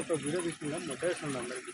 ఒక వీడియో తీసుకుందాం మొట్టేస్తుంది అందరికి.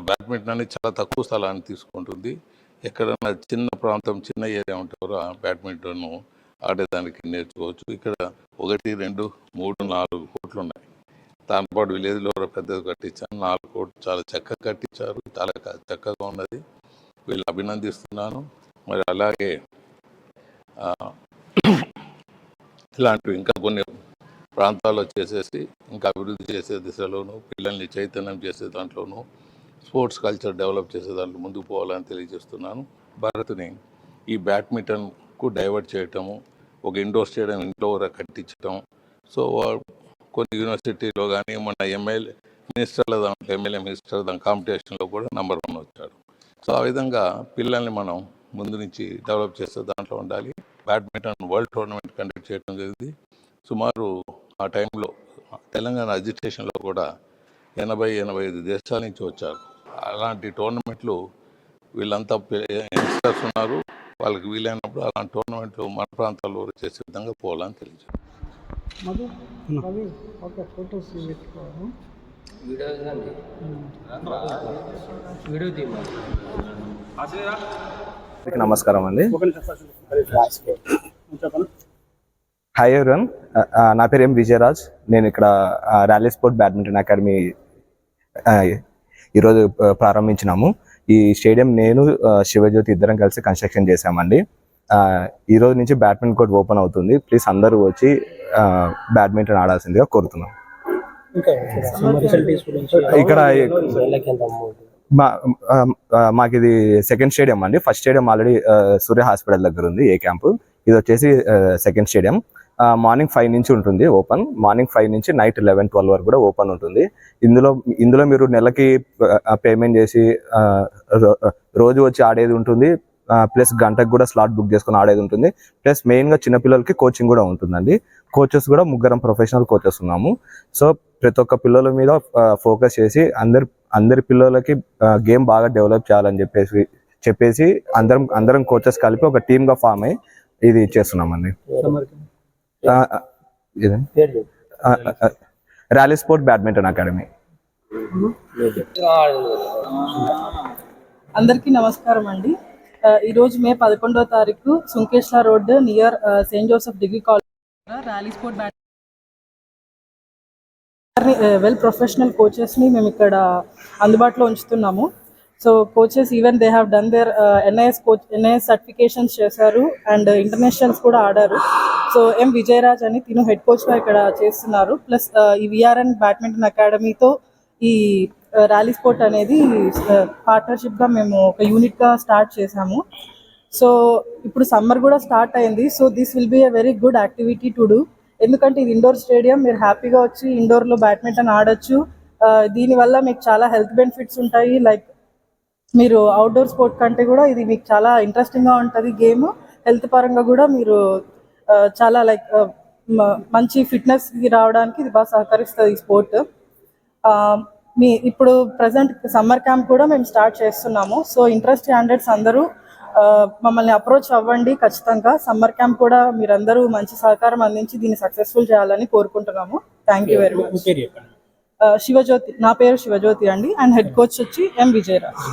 బ్యాడ్మింటన్ అనేది చాలా తక్కువ స్థలాన్ని తీసుకుంటుంది. ఎక్కడన్నా చిన్న ప్రాంతం, చిన్న ఏరియా ఉంటారో ఆ బ్యాడ్మింటన్ ఆడేదానికి నేర్చుకోవచ్చు. ఇక్కడ 1, 2, 3, 4 కోర్టులు ఉన్నాయి. దాంతోపాటు విలేజ్లో పెద్దది కట్టించాను. 4 కోట్లు చాలా చక్కగా కట్టించారు. చాలా చక్కగా ఉన్నది. వీళ్ళు అభినందిస్తున్నాను. మరి అలాగే ఇలాంటివి ఇంకా కొన్ని ప్రాంతాల్లో చేసేసి ఇంకా అభివృద్ధి చేసే దిశలోనూ, పిల్లల్ని చైతన్యం చేసే దాంట్లోనూ, స్పోర్ట్స్ కల్చర్ డెవలప్ చేసే దాంట్లో ముందుకు పోవాలని తెలియజేస్తున్నాను. భారత్ని ఈ బ్యాడ్మింటన్కు డైవర్ట్ చేయటము, ఒక ఇండోర్ స్టేడియం ఇంట్లో కట్టించడం, సో కొన్ని యూనివర్సిటీలో కానీ మన ఎమ్మెల్యే మినిస్టర్ దాని కాంపిటీషన్లో కూడా నెంబర్ 1 వచ్చాడు. సో ఆ విధంగా పిల్లల్ని మనం ముందు నుంచి డెవలప్ చేసే దాంట్లో ఉండాలి. బ్యాడ్మింటన్ వరల్డ్ టోర్నమెంట్ కండక్ట్ చేయడం జరిగింది. సుమారు ఆ టైంలో తెలంగాణ అజిటేషన్లో కూడా 80-85 దేశాల నుంచి వచ్చారు. అలాంటి టోర్నమెంట్లు వీళ్ళంతా యంగ్స్టర్స్ ఉన్నారు. వాళ్ళకి వీలైనప్పుడు అలాంటి టోర్నమెంట్లు మన ప్రాంతాల్లో చేసే విధంగా పోవాలని తెలియజేస్తారు. నమస్కారం అండి. హాయ్ ఎవరీవన్, నా పేరు ఎం విజయరాజ్. నేను ఇక్కడ ర్యాలీ స్పోర్ట్ బ్యాడ్మింటన్ అకాడమీ ఈరోజు ప్రారంభించినాము. ఈ స్టేడియం నేను శివజ్యోతి ఇద్దరం కలిసి కన్స్ట్రక్షన్ చేశామండి. ఈ రోజు నుంచి బ్యాడ్మింటన్ కోర్ట్ ఓపెన్ అవుతుంది. ప్లీజ్ అందరూ వచ్చి బ్యాడ్మింటన్ ఆడాల్సిందిగా కోరుతున్నాం. ఇక్కడ మాకు ఇది సెకండ్ స్టేడియం అండి. ఫస్ట్ స్టేడియం ఆల్రెడీ సూర్య హాస్పిటల్ దగ్గర ఉంది, ఏ క్యాంపు. ఇది వచ్చేసి సెకండ్ స్టేడియం. మార్నింగ్ 5 నుంచి ఉంటుంది ఓపెన్. మార్నింగ్ 5 నుంచి నైట్ 11-12 వరకు కూడా ఓపెన్ ఉంటుంది. ఇందులో మీరు నెలకి పేమెంట్ చేసి రోజు వచ్చి ఆడేది ఉంటుంది. ప్లస్ గంటకు కూడా స్లాట్ బుక్ చేసుకుని ఆడేది ఉంటుంది. ప్లస్ మెయిన్గా చిన్నపిల్లలకి కోచింగ్ కూడా ఉంటుందండి. కోచెస్ కూడా 3 ప్రొఫెషనల్ కోచెస్ ఉన్నాము. సో ప్రతి ఒక్క పిల్లల మీద ఫోకస్ చేసి అందరి పిల్లలకి గేమ్ బాగా డెవలప్ చేయాలని చెప్పేసి అందరం కోచెస్ కలిపి ఒక టీమ్గా ఫామ్ అయ్యి ఇది చేస్తున్నామండి. Rally sport badminton academy. అందరికీ నమస్కారం అండి. ఈరోజు మే 11వ తారీఖు Sunkesula road near Saint Joseph degree college rally sport well professional కోచెస్ని మేము ఇక్కడ అందుబాటులో ఉంచుతున్నాము. So coaches even they have done their NIS certifications చేశారు అండ్ ఇంటర్నేషనల్స్ కూడా ఆడారు. సో ఎం విజయరాజ్ అని తిను హెడ్ కోచ్గా ఇక్కడ చేస్తున్నారు. ప్లస్ ఈ విఆర్ఎన్ బ్యాడ్మింటన్ అకాడమీతో ఈ ర్యాలీ స్పోర్ట్ అనేది పార్ట్నర్షిప్గా మేము ఒక యూనిట్గా స్టార్ట్ చేసాము. సో ఇప్పుడు సమ్మర్ కూడా స్టార్ట్ అయింది. So this will be a very good activity to do. ఎందుకంటే ఇది ఇండోర్ స్టేడియం, మీరు హ్యాపీగా వచ్చి ఇండోర్లో బ్యాడ్మింటన్ ఆడొచ్చు. దీనివల్ల మీకు చాలా హెల్త్ బెనిఫిట్స్ ఉంటాయి. లైక్ మీరు అవుట్డోర్ స్పోర్ట్ కంటే కూడా ఇది మీకు చాలా ఇంట్రెస్టింగ్గా ఉంటుంది గేమ్. హెల్త్ పరంగా కూడా మీరు చాలా లైక్ మంచి ఫిట్నెస్కి రావడానికి ఇది బాగా సహకరిస్తుంది ఈ స్పోర్ట్. మీ ఇప్పుడు ప్రజెంట్ సమ్మర్ క్యాంప్ కూడా మేము స్టార్ట్ చేస్తున్నాము. సో ఇంట్రెస్ట్ క్యాండిడేట్స్ అందరూ మమ్మల్ని అప్రోచ్ అవ్వండి. ఖచ్చితంగా సమ్మర్ క్యాంప్ కూడా మీరందరూ మంచి సహకారం అందించి దీన్ని సక్సెస్ఫుల్ చేయాలని కోరుకుంటున్నాము. Thank you very much. Sivajyothi, నా పేరు శివజ్యోతి అండి. అండ్ హెడ్ కోచ్ వచ్చి ఎం విజయరాజ్.